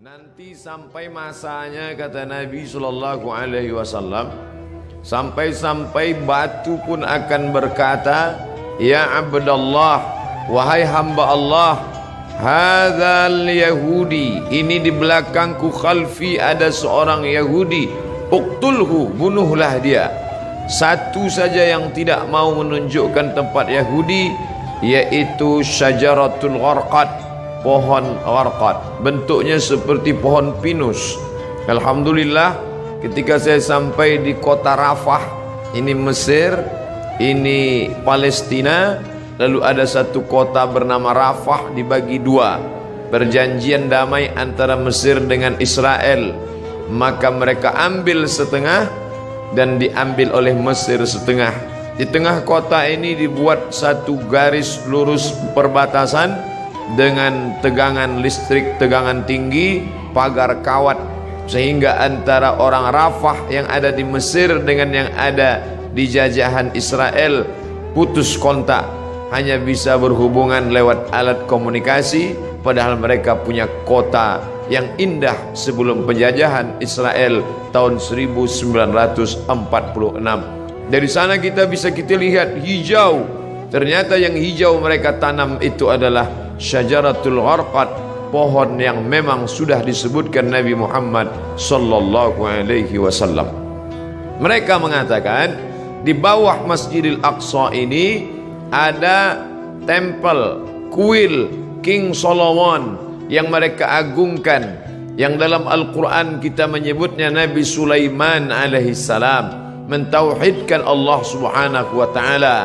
Nanti sampai masanya, kata Nabi Sallallahu Alaihi Wasallam, sampai-sampai batu pun akan berkata, ya Abdallah, wahai hamba Allah, hadzal Yahudi, ini di belakangku khalfi ada seorang Yahudi, uqtulhu, bunuhlah dia. Satu saja yang tidak mau menunjukkan tempat Yahudi, yaitu syajaratul gharqad, pohon gharqad, bentuknya seperti pohon pinus. Alhamdulillah, ketika saya sampai di kota Rafah, ini Mesir, ini Palestina, lalu ada satu kota bernama Rafah dibagi dua, perjanjian damai antara Mesir dengan Israel, maka mereka ambil setengah dan diambil oleh Mesir setengah. Di tengah kota ini dibuat satu garis lurus perbatasan dengan tegangan listrik, tegangan tinggi, pagar kawat, sehingga antara orang Rafah yang ada di Mesir dengan yang ada di jajahan Israel putus kontak, hanya bisa berhubungan lewat alat komunikasi, padahal mereka punya kota yang indah sebelum penjajahan Israel tahun 1946. Dari sana kita lihat hijau. Ternyata yang hijau mereka tanam itu adalah syajaratul gharqad, pohon yang memang sudah disebutkan Nabi Muhammad sallallahu alaihi wasallam. Mereka mengatakan di bawah Masjidil Aqsa ini ada tempel kuil King Solomon yang mereka agungkan, yang dalam Al-Quran kita menyebutnya Nabi Sulaiman alaihissalam mentauhidkan Allah subhanahu wa ta'ala.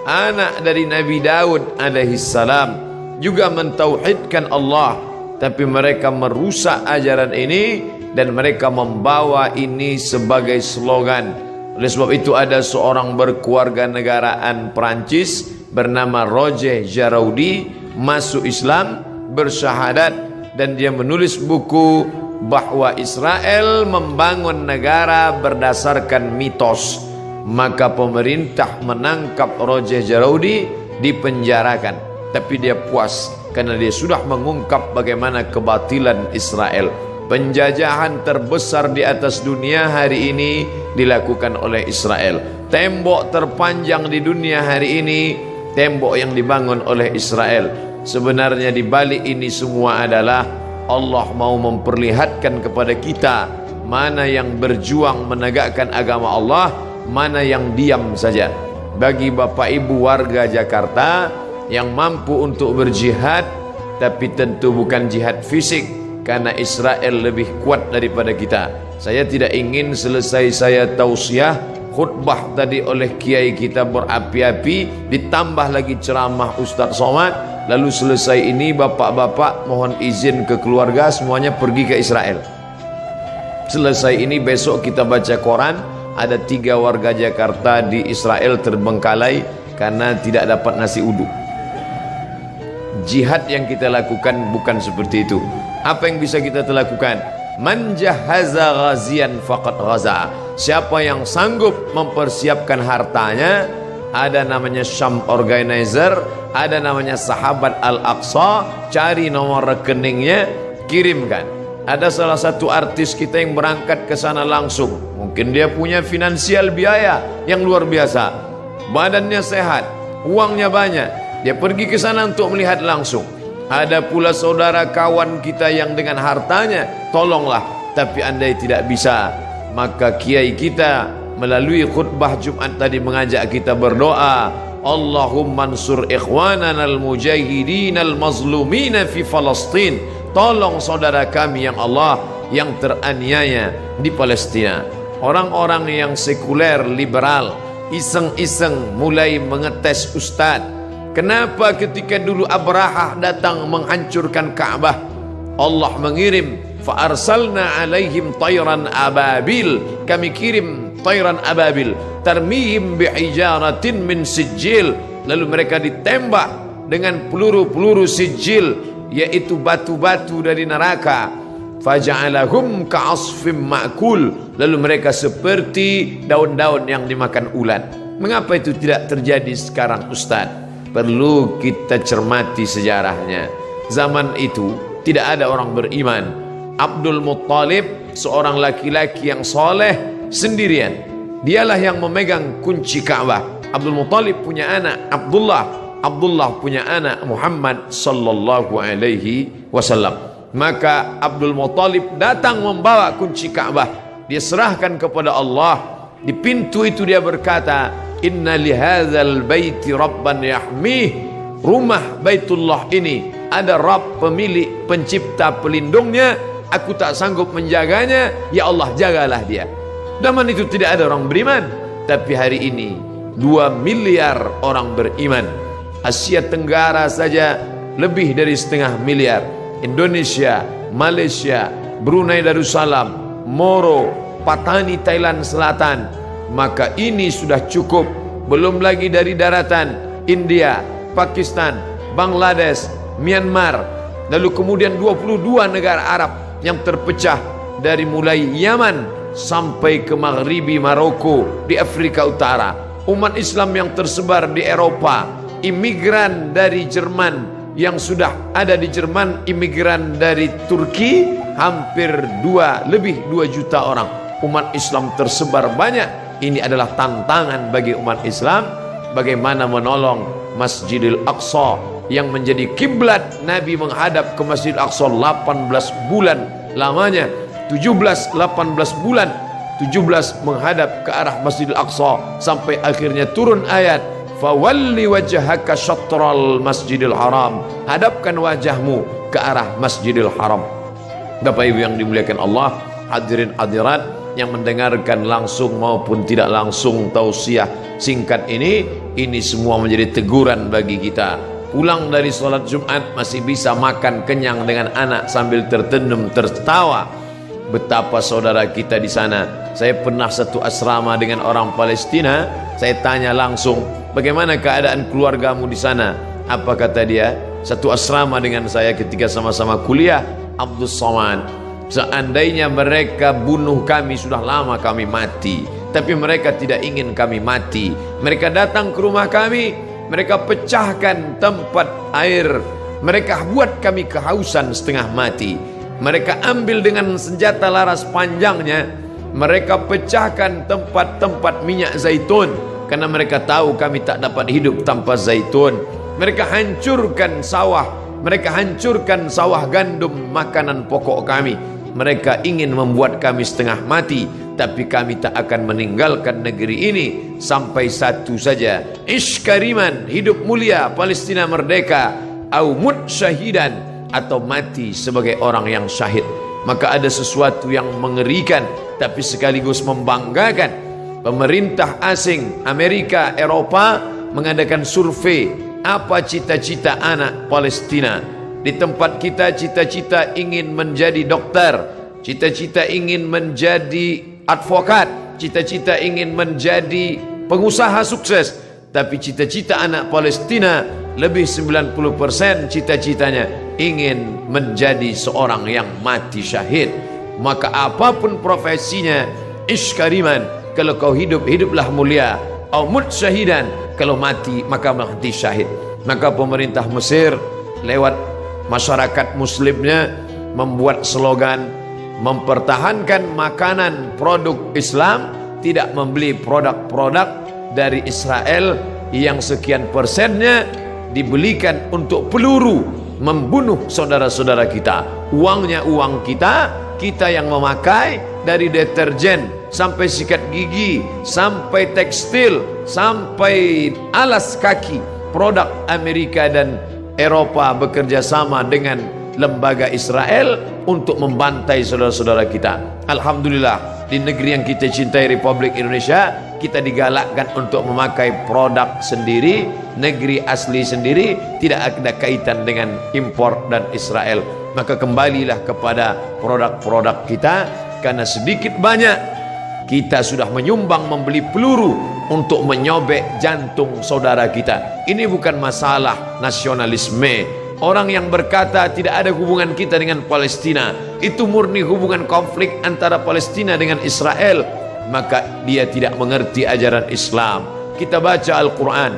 Anak dari Nabi Daud alaihissalam juga mentauhidkan Allah, tapi mereka merusak ajaran ini dan mereka membawa ini sebagai slogan. Oleh sebab itu ada seorang berkeluarga negaraan Perancis bernama Roger Jaraudi masuk Islam, bersyahadat, dan dia menulis buku bahwa Israel membangun negara berdasarkan mitos. Maka pemerintah menangkap Roger Jaraudi, dipenjarakan, tapi dia puas karena dia sudah mengungkap bagaimana kebatilan Israel. Penjajahan terbesar di atas dunia hari ini dilakukan oleh Israel. Tembok terpanjang di dunia hari ini, tembok yang dibangun oleh Israel. Sebenarnya di balik ini semua adalah Allah mau memperlihatkan kepada kita mana yang berjuang menegakkan agama Allah, mana yang diam saja. Bagi Bapak Ibu warga Jakarta yang mampu untuk berjihad, tapi tentu bukan jihad fisik, karena Israel lebih kuat daripada kita. Saya tidak ingin selesai saya tausiah khutbah tadi oleh kiai kita berapi-api, ditambah lagi ceramah Ustadz Somad, lalu selesai ini bapak-bapak mohon izin ke keluarga semuanya pergi ke Israel. Selesai ini besok kita baca koran, ada 3 warga Jakarta di Israel terbengkalai karena tidak dapat nasi uduk. Jihad yang kita lakukan bukan seperti itu. Apa yang bisa kita lakukan? Man jahaza ghazian faqad ghaza. Siapa yang sanggup mempersiapkan hartanya, ada namanya Syam Organizer, ada namanya Sahabat Al-Aqsa, cari nomor rekeningnya, kirimkan. Ada salah satu artis kita yang berangkat ke sana langsung. Mungkin dia punya finansial biaya yang luar biasa, badannya sehat, uangnya banyak, dia pergi ke sana untuk melihat langsung. Ada pula saudara kawan kita yang dengan hartanya, tolonglah, tapi andai tidak bisa, maka kiai kita melalui khutbah Jumat tadi mengajak kita berdoa, Allahumma ansur ikhwanana al-mujahidin al-mazlumina fi Palestin. Tolong saudara kami yang Allah yang teraniaya di Palestina. Orang-orang yang sekuler, liberal, iseng-iseng mulai mengetes Ustaz. Kenapa ketika dulu Abrahah datang menghancurkan Ka'bah, Allah mengirim fa arsalna alaihim tayran ababil, kami kirim tayran ababil tarmihim bihijaratin min sijil, lalu mereka ditembak dengan peluru-peluru sijil, yaitu batu-batu dari neraka. Faja'alahum ka'asfim ma'kul, lalu mereka seperti daun-daun yang dimakan ulat. Mengapa itu tidak terjadi sekarang Ustaz? Perlu kita cermati sejarahnya. Zaman itu tidak ada orang beriman, Abdul Muttalib seorang laki-laki yang soleh sendirian. Dialah yang memegang kunci Ka'bah. Abdul Muttalib punya anak Abdullah, Abdullah punya anak Muhammad sallallahu alaihi wasallam. Maka Abdul Muttalib datang membawa kunci Ka'bah. Dia serahkan kepada Allah. Di pintu itu dia berkata, inna lihadzal baiti rabban yahmih. Rumah Baitullah ini ada Rabb, pemilik, pencipta, pelindungnya. Aku tak sanggup menjaganya, ya Allah jagalah dia. Zaman itu tidak ada orang beriman, tapi hari ini 2 miliar orang beriman. Asia Tenggara saja lebih dari 1,5 miliar. Indonesia, Malaysia, Brunei Darussalam, Moro, Patani Thailand Selatan. Maka ini sudah cukup. Belum lagi dari daratan India, Pakistan, Bangladesh, Myanmar, lalu kemudian 22 negara Arab yang terpecah dari mulai Yaman sampai ke Maghribi Maroko di Afrika Utara. Umat Islam yang tersebar di Eropa, imigran dari Jerman yang sudah ada di Jerman, imigran dari Turki hampir lebih 2 juta orang. Umat Islam tersebar banyak. Ini adalah tantangan bagi umat Islam, bagaimana menolong Masjidil Aqsa yang menjadi kiblat Nabi menghadap ke Masjidil Aqsa 18 bulan lamanya. 18 bulan 17 menghadap ke arah Masjidil Aqsa sampai akhirnya turun ayat fawalli wajhaka syatral Masjidil Haram, hadapkan wajahmu ke arah Masjidil Haram. Bapak Ibu yang dimuliakan Allah, hadirin hadirat yang mendengarkan langsung maupun tidak langsung tausiah singkat ini semua menjadi teguran bagi kita. Pulang dari sholat Jumat masih bisa makan kenyang dengan anak sambil tertendum tertawa. Betapa saudara kita di sana. Saya pernah satu asrama dengan orang Palestina. Saya tanya langsung, bagaimana keadaan keluargamu di sana? Apa kata dia? Satu asrama dengan saya ketika sama-sama kuliah. Abdul Somad, seandainya mereka bunuh kami, sudah lama kami mati. Tapi mereka tidak ingin kami mati. Mereka datang ke rumah kami, mereka pecahkan tempat air, mereka buat kami kehausan setengah mati. Mereka ambil dengan senjata laras panjangnya, mereka pecahkan tempat-tempat minyak zaitun, karena mereka tahu kami tak dapat hidup tanpa zaitun. Mereka hancurkan sawah, mereka hancurkan sawah gandum, makanan pokok kami. Mereka ingin membuat kami setengah mati, tapi kami tak akan meninggalkan negeri ini sampai satu saja, ish kariman, hidup mulia, Palestina merdeka, au mut syahidan, atau mati sebagai orang yang syahid. Maka ada sesuatu yang mengerikan tapi sekaligus membanggakan. Pemerintah asing Amerika, Eropa mengadakan survei apa cita-cita anak Palestina. Di tempat kita cita-cita ingin menjadi dokter, cita-cita ingin menjadi advokat, cita-cita ingin menjadi pengusaha sukses. Tapi cita-cita anak Palestina lebih 90% cita-citanya ingin menjadi seorang yang mati syahid. Maka apapun profesinya, ish kariman, kalau kau hidup, hiduplah mulia. Au mut syahidan, kalau mati maka mati syahid. Maka pemerintah Mesir lewat masyarakat muslimnya membuat slogan mempertahankan makanan produk Islam, tidak membeli produk-produk dari Israel yang sekian persennya dibelikan untuk peluru membunuh saudara-saudara kita. Uangnya uang kita, kita yang memakai, dari deterjen sampai sikat gigi, sampai tekstil, sampai alas kaki. Produk Amerika dan Eropa bekerja sama dengan lembaga Israel untuk membantai saudara-saudara kita. Alhamdulillah, di negeri yang kita cintai, Republik Indonesia, kita digalakkan untuk memakai produk sendiri, negeri asli sendiri, tidak ada kaitan dengan impor dan Israel. Maka kembalilah kepada produk-produk kita, karena sedikit banyak kita sudah menyumbang membeli peluru untuk menyobek jantung saudara kita. Ini bukan masalah nasionalisme. Orang yang berkata tidak ada hubungan kita dengan Palestina, itu murni hubungan konflik antara Palestina dengan Israel, maka dia tidak mengerti ajaran Islam. Kita baca Al-Quran,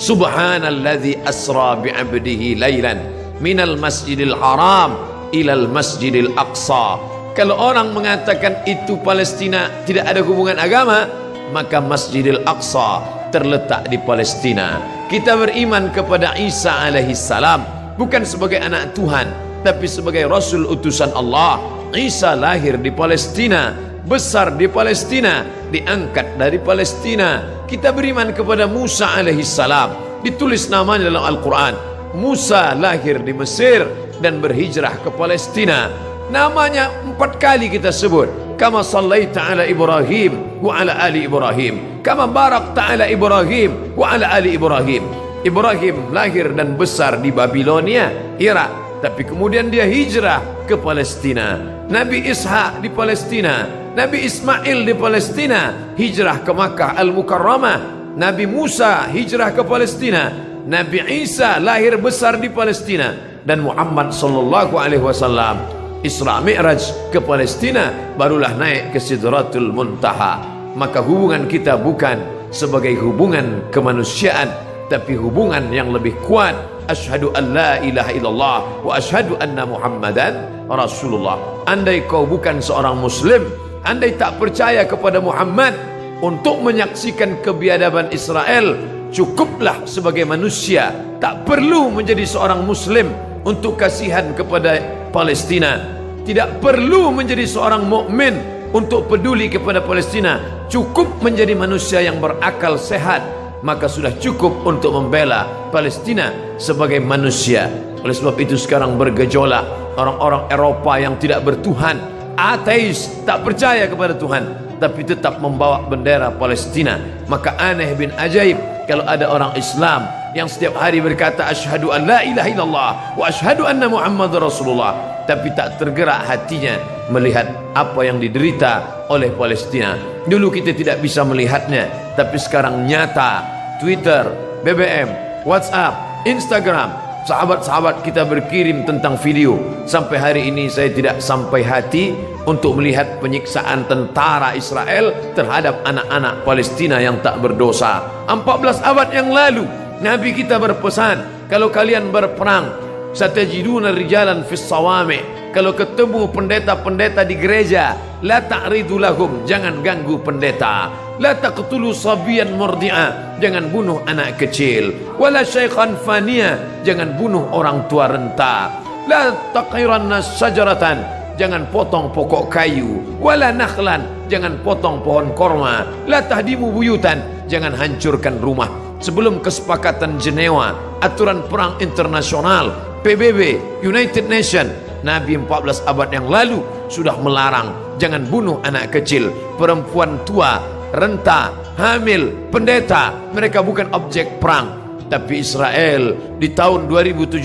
Subhanalladzi asra bi'abdihi laylan minal masjidil haram ilal Masjidil Aqsa. Kalau orang mengatakan itu Palestina tidak ada hubungan agama, maka Masjidil Aqsa terletak di Palestina. Kita beriman kepada Isa alaihissalam bukan sebagai anak Tuhan, tapi sebagai Rasul utusan Allah. Isa lahir di Palestina, besar di Palestina, diangkat dari Palestina. Kita beriman kepada Musa alaihissalam, ditulis namanya dalam Al-Quran. Musa lahir di Mesir dan berhijrah ke Palestina. Namanya 4 kali kita sebut. Kama sallaita ala Ibrahim wa ala ali Ibrahim, kama barakta ala Ibrahim wa ala ali Ibrahim. Ibrahim lahir dan besar di Babilonia, Irak, tapi kemudian dia hijrah ke Palestina. Nabi Ishak di Palestina, Nabi Ismail di Palestina, hijrah ke Makkah Al-Mukarramah. Nabi Musa hijrah ke Palestina, Nabi Isa lahir besar di Palestina, dan Muhammad sallallahu alaihi wasallam Isra Mi'raj ke Palestina, barulah naik ke Sidratul Muntaha. Maka hubungan kita bukan sebagai hubungan kemanusiaan, tapi hubungan yang lebih kuat. Asyhadu an la ilaha illallah wa asyhadu anna Muhammadan Rasulullah. Andai kau bukan seorang muslim, andai tak percaya kepada Muhammad untuk menyaksikan kebiadaban Israel, cukuplah sebagai manusia, tak perlu menjadi seorang muslim untuk kasihan kepada Palestina. Tidak perlu menjadi seorang mukmin untuk peduli kepada Palestina. Cukup menjadi manusia yang berakal sehat, maka sudah cukup untuk membela Palestina sebagai manusia. Oleh sebab itu sekarang bergejolak orang-orang Eropa yang tidak bertuhan, ateis, tak percaya kepada Tuhan, tapi tetap membawa bendera Palestina. Maka aneh bin ajaib kalau ada orang Islam yang setiap hari berkata asyhadu an la ilaha illallah wa asyhadu anna Muhammadar Rasulullah, tapi tak tergerak hatinya melihat apa yang diderita oleh Palestina. Dulu kita tidak bisa melihatnya, tapi sekarang nyata. Twitter, BBM, WhatsApp, Instagram, sahabat-sahabat kita berkirim tentang video. Sampai hari ini saya tidak sampai hati untuk melihat penyiksaan tentara Israel terhadap anak-anak Palestina yang tak berdosa. 14 abad yang lalu Nabi kita berpesan, kalau kalian berperang, satajiduna rijalan fis sawami', kalau ketemu pendeta-pendeta di gereja, la ta'ridu lahum, jangan ganggu pendeta. La taqtulu sabiyan murdi'a, jangan bunuh anak kecil. Wala syaikhan faniya, jangan bunuh orang tua renta. La taqiranna sajaratan, jangan potong pokok kayu. Wala nakhlan, jangan potong pohon korma. La tahdimu buyutan, jangan hancurkan rumah. Sebelum kesepakatan Jenewa, aturan perang internasional, PBB, United Nation, Nabi 14 abad yang lalu sudah melarang jangan bunuh anak kecil, perempuan tua, renta, hamil, pendeta. Mereka bukan objek perang. Tapi Israel di tahun 2017,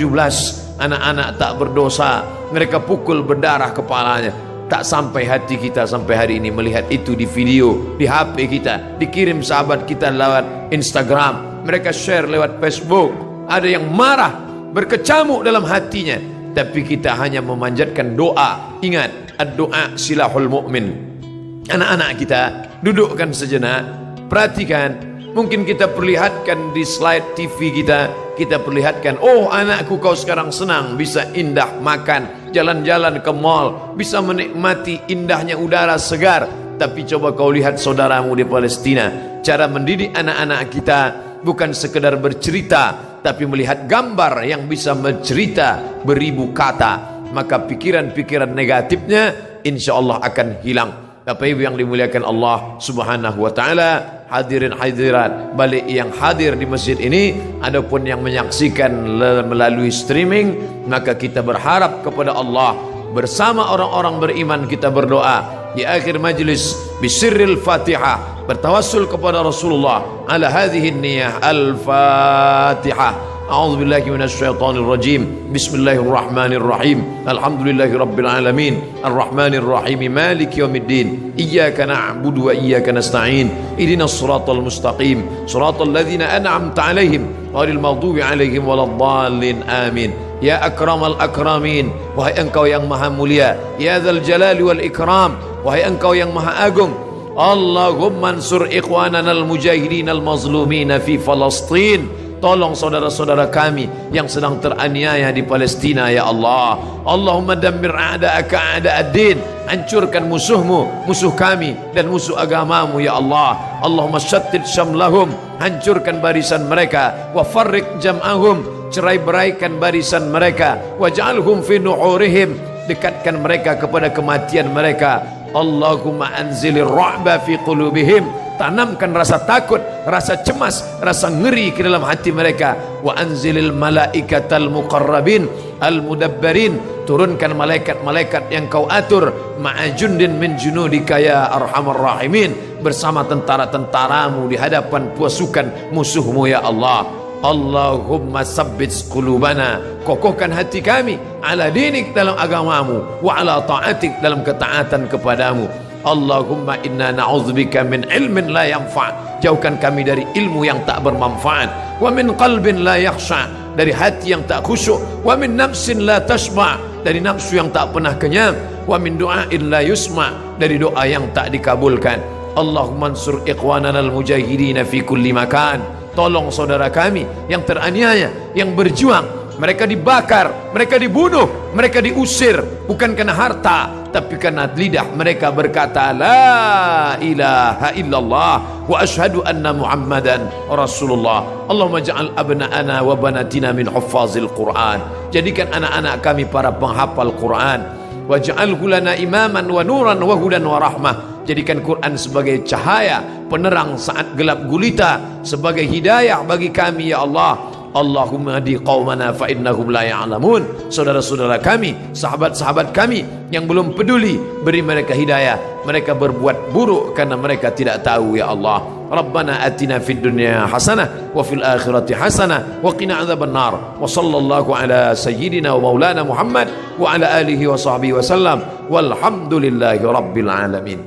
anak-anak tak berdosa mereka pukul berdarah kepalanya. Tak sampai hati kita sampai hari ini melihat itu di video, di HP kita, dikirim sahabat kita lewat Instagram, mereka share lewat Facebook. Ada yang marah, berkecamuk dalam hatinya, tapi kita hanya memanjatkan doa. Ingat, ad-doa silahul mu'min. Anak-anak kita dudukkan sejenak, perhatikan. Mungkin kita perlihatkan di slide TV kita perlihatkan, oh anakku kau sekarang senang, bisa indah makan, jalan-jalan ke mall, bisa menikmati indahnya udara segar. Tapi coba kau lihat saudaramu di Palestina. Cara mendidik anak-anak kita bukan sekedar bercerita, tapi melihat gambar yang bisa mencerita beribu kata. Maka pikiran-pikiran negatifnya insya Allah akan hilang. Bapak Ibu yang dimuliakan Allah Subhanahu wa taala, hadirin hadirat balik yang hadir di masjid ini, adapun yang menyaksikan melalui streaming, maka kita berharap kepada Allah bersama orang-orang beriman. Kita berdoa di akhir majlis bisirril Fatihah, bertawassul kepada Rasulullah ala hadhihi niyyah al-Fatihah. A'udzu billahi minasyaitonir rajim. Bismillahirrahmanirrahim. Alhamdulillahi rabbil alamin. Arrahmanir rahim. Maliki yaumiddin. Iyyaka na'budu wa iyyaka nasta'in. Ihdinas siratal mustaqim. Siratal ladzina an'amta 'alaihim ghairil maghdubi 'alaihim waladdallin. Amin. Ya akramal akramin, wahai engkau yang maha mulia. Ya dzal jalali wal ikram, wahai engkau yang maha agung. Allahumma ansur ikhwanana al-mujahidin al-mazlumin fi Palestin. Tolong saudara-saudara kami yang sedang teraniaya di Palestina ya Allah. Allahumma dammir a'da'aka a'da'ad-din. Hancurkan musuhmu, musuh kami dan musuh agamamu ya Allah. Allahumma syattid syamlahum. Hancurkan barisan mereka. Wa farriq jam'ahum. Cerai-beraikan barisan mereka. Waj'alhum fi nuhurihim. Dekatkan mereka kepada kematian mereka. Allahumma anzilir ra'ba fi qulubihim. Tanamkan rasa takut, rasa cemas, rasa ngeri ke dalam hati mereka. Wa anzilil malaikatal muqarrabin al-mudabbarin. Turunkan malaikat-malaikat yang kau atur. Ma'ajundin min junudika ya arhamar rahimin. Bersama tentara-tentaramu di hadapan pasukan musuhmu ya Allah. Allahumma sabbit qulubana. Kokohkan hati kami ala dinik dalam agamamu. Wa ala ta'atik dalam ketaatan kepadamu. Allahumma inna na'udzubika min ilmin la yanfa'. Jauhkan kami dari ilmu yang tak bermanfaat. Wa min qalbin la yakhsha'. Dari hati yang tak khusyuk. Wa min nafsin la tashba'. Dari nafsu yang tak pernah kenyang. Wa min du'ain la yusma'. Dari doa yang tak dikabulkan. Allahumma ansur ikhwanana al-mujahidina fi kulli makan. Tolong saudara kami yang teraniaya, yang berjuang. Mereka dibakar, mereka dibunuh, mereka diusir, bukan karena harta, tapi karena lidah mereka berkata la ilaha illallah wa ashhadu anna muhammadan rasulullah. Allahumma ja'al abna'ana wa banatina min huffazil Quran. Jadikan anak-anak kami para penghafal Quran. Waj'alhu lana imaman wa nuran wa hudan wa rahmah. Jadikan Quran sebagai cahaya penerang saat gelap gulita, sebagai hidayah bagi kami ya Allah. Allahumma hadi qaumana fa innahum la ya'lamun. Saudara-saudara kami, sahabat-sahabat kami yang belum peduli, beri mereka hidayah. Mereka berbuat buruk karena mereka tidak tahu ya Allah. Rabbana atina fid dunya hasanah wa fil akhirati hasanah wa qina adzabannar. Wa sallallahu ala sayyidina wa maulana Muhammad wa ala alihi wa sahbihi wa sallam. Walhamdulillahi rabbil alamin.